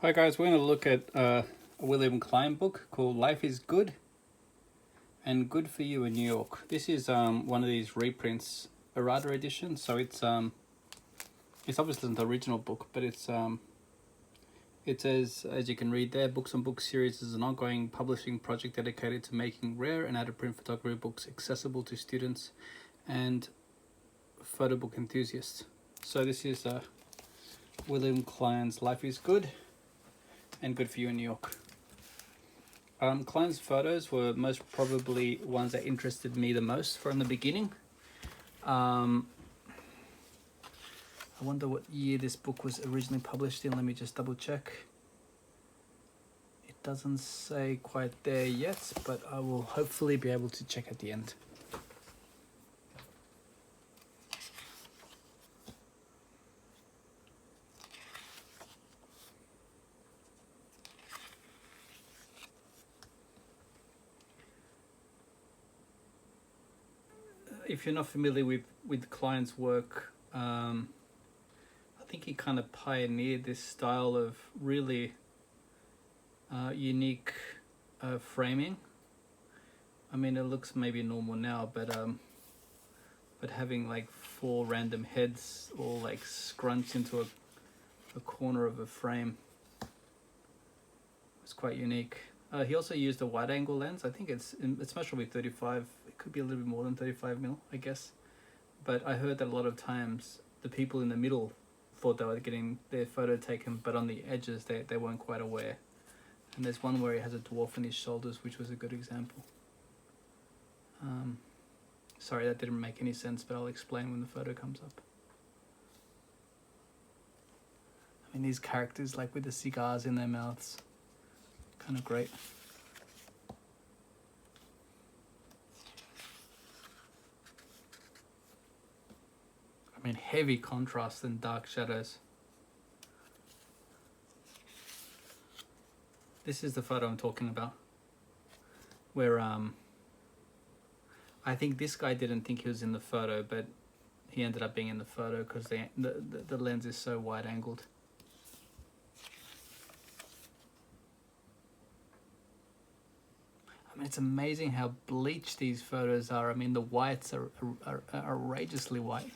Hi guys, we're going to look at a William Klein book called Life is Good and Good for You in New York. This is one of these reprints, errata edition, so it's obviously not the original book, but it says, as you can read there, Books on Books series is an ongoing publishing project dedicated to making rare and out-of-print photography books accessible to students and photo book enthusiasts. So this is William Klein's Life is Good and Good for You in New York. Klein's photos were most probably ones that interested me the most from the beginning. I wonder what year this book was originally published in. Let me just double check. It doesn't say quite there yet, but I will hopefully be able to check at the end. If you're not familiar with Klein's work, I think he kind of pioneered this style of really unique framing. I mean, it looks maybe normal now, but having like 4 random heads all like scrunched into a corner of a frame was quite unique. He also used a wide angle lens. I think it's most probably 35. It could be a little bit more than 35 mil, I guess. But I heard that a lot of times the people in the middle thought they were getting their photo taken, but on the edges they weren't quite aware. And there's one where he has a dwarf on his shoulders, which was a good example. Sorry, that didn't make any sense, but I'll explain when the photo comes up. I mean, these characters like with the cigars in their mouths, kind of great. I mean, heavy contrast and dark shadows. This is the photo I'm talking about, where I think this guy didn't think he was in the photo, but he ended up being in the photo because the lens is so wide angled. I mean, it's amazing how bleached these photos are. I mean, the whites are outrageously white.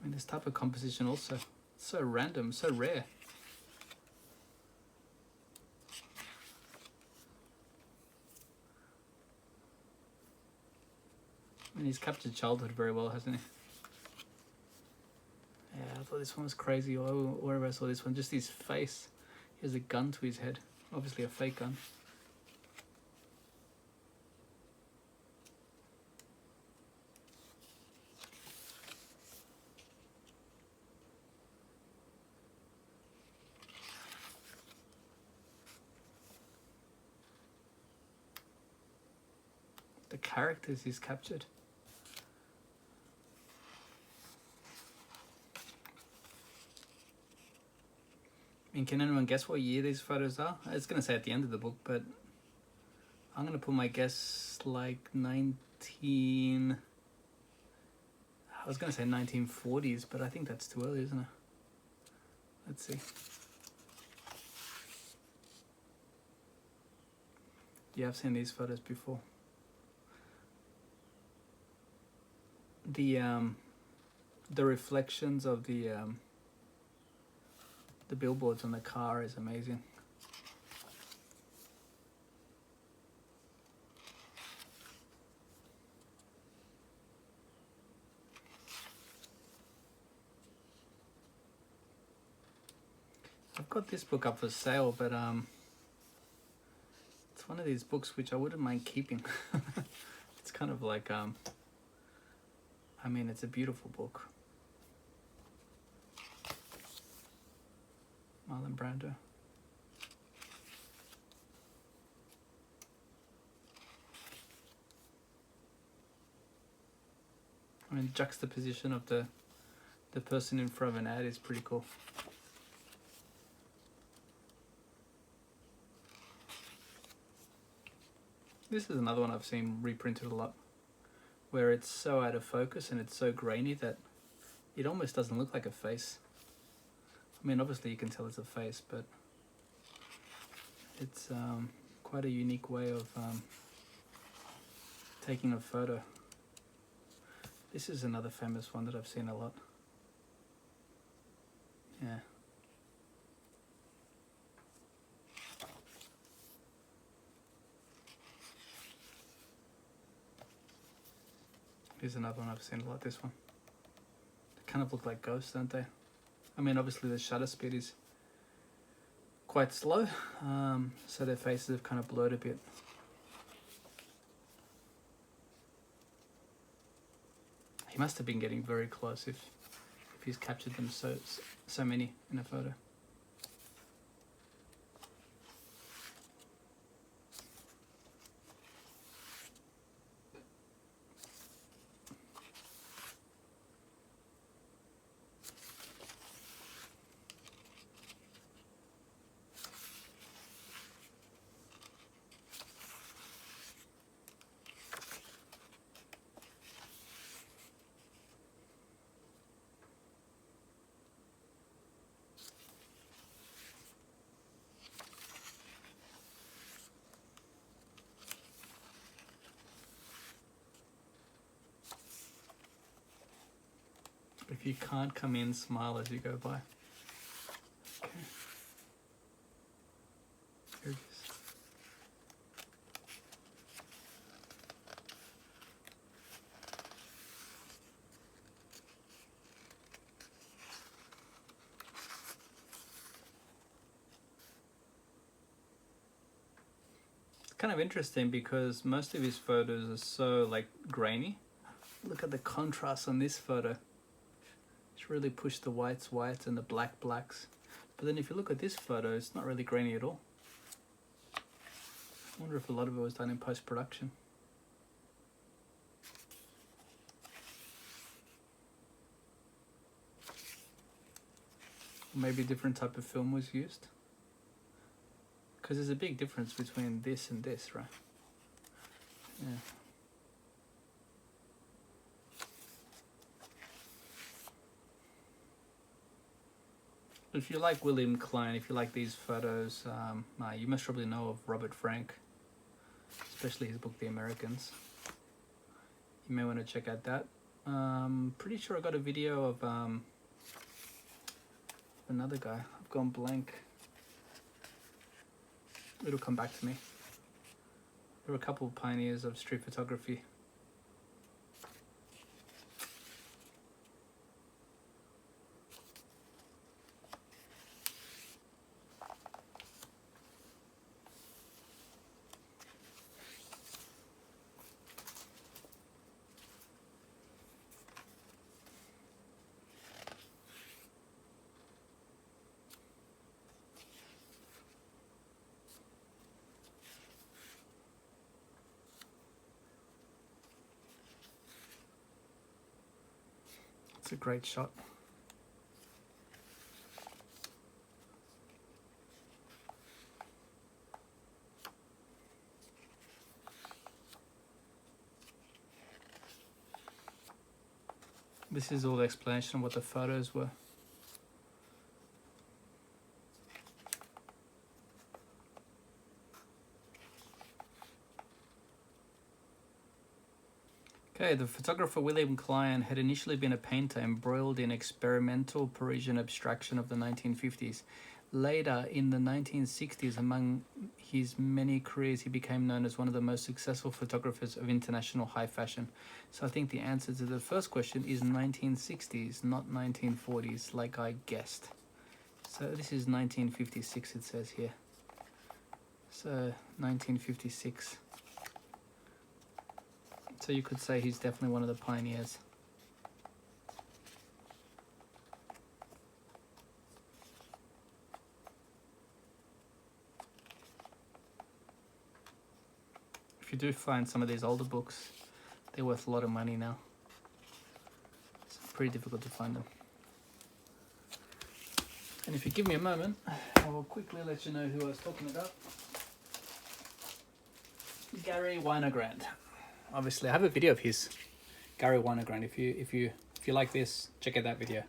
I mean, this type of composition also, so random, so rare. I mean, he's captured childhood very well, hasn't he? Yeah, I thought this one was crazy. Wherever I saw this one, just his face. He has a gun to his head. Obviously a fake gun. The characters he's captured. I mean, can anyone guess what year these photos are? It's going to say at the end of the book, but I'm going to put my guess like 19... I was going to say 1940s, but I think that's too early, isn't it? Let's see. Yeah, I've seen these photos before. The reflections of the billboards on the car is amazing. I've got this book up for sale, but it's one of these books which I wouldn't mind keeping. It's kind of like I mean, it's a beautiful book. Marlon Brando. I mean, juxtaposition of the person in front of an ad is pretty cool. This is another one I've seen reprinted a lot, where it's so out of focus and it's so grainy that it almost doesn't look like a face. I mean, obviously you can tell it's a face, but it's quite a unique way of taking a photo. This is another famous one that I've seen a lot. Yeah. Here's another one I've seen a lot, this one. They kind of look like ghosts, don't they? I mean, obviously the shutter speed is quite slow, so their faces have kind of blurred a bit. He must have been getting very close if he's captured them so many in a photo. If you can't come in, smile as you go by. Okay. Here it is. It's kind of interesting because most of his photos are so like grainy. Look at the contrast on this photo. Really push the whites and the blacks, but then if you look at this photo, it's not really grainy at all. I wonder if a lot of it was done in post-production. Maybe a different type of film was used, because there's a big difference between this and this, right? Yeah. If you like William Klein, if you like these photos, you must probably know of Robert Frank, especially his book The Americans. You may want to check out that. Pretty sure I got a video of another guy. I've gone blank. It'll come back to me. There were a couple of pioneers of street photography. It's a great shot. This is all the explanation of what the photos were. Okay, the photographer William Klein had initially been a painter embroiled in experimental Parisian abstraction of the 1950s. Later, in the 1960s, among his many careers, he became known as one of the most successful photographers of international high fashion. So I think the answer to the first question is 1960s, not 1940s, like I guessed. So this is 1956, it says here. So 1956. So you could say he's definitely one of the pioneers. If you do find some of these older books, they're worth a lot of money now. It's pretty difficult to find them. And if you give me a moment, I will quickly let you know who I was talking about. Gary Winogrand. Obviously, I have a video of his, Gary Winogrand. If you like this, check out that video.